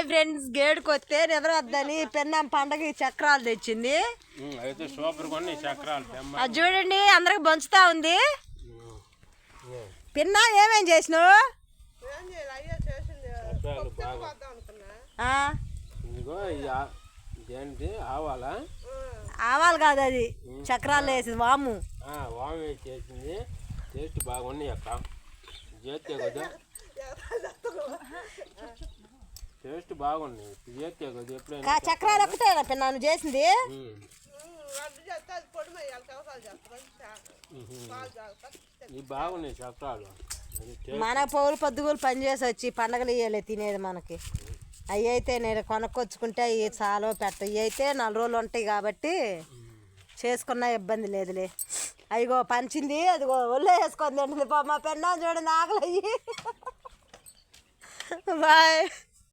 Friends గేడుకు వస్తే నిద్ర వద్దని పెన్నాం పండగ చక్రాలు తెచ్చింది. అది చూడండి అందరికి పంచుతా ఉంది. పిన్నా ఏమేం చేసినావు? ఆవాలు కాదు, అది చక్రాలు వేసింది. వాము వేసేసింది. టేస్ట్ బాగున్నాయి అక్క. చేస్తే కదా టేస్ట్ బాగున్నాయి. చేస్తే కదా ఎప్పుడైనా చక్రాలు ఒకటేనా పిన్నా నువ్వు చేసింది? బాగున్నాయి చక్రాలు. మన పౌలు పొద్దుగులు పని చేసి వచ్చి పండగలు ఇవ్వలే తినేది మనకి. అవి అయితే నేను కొనుక్కొచ్చుకుంటే అవి చాలా పెట్ట. ఇవి అయితే 4 రోజులు ఉంటాయి కాబట్టి చేసుకున్నా ఇబ్బంది లేదులే. అదిగో పంచింది, అదిగో ఒళ్ళో వేసుకొని తింటుంది. మా పెన్నా చూడండి ఆకలి. బాయ్.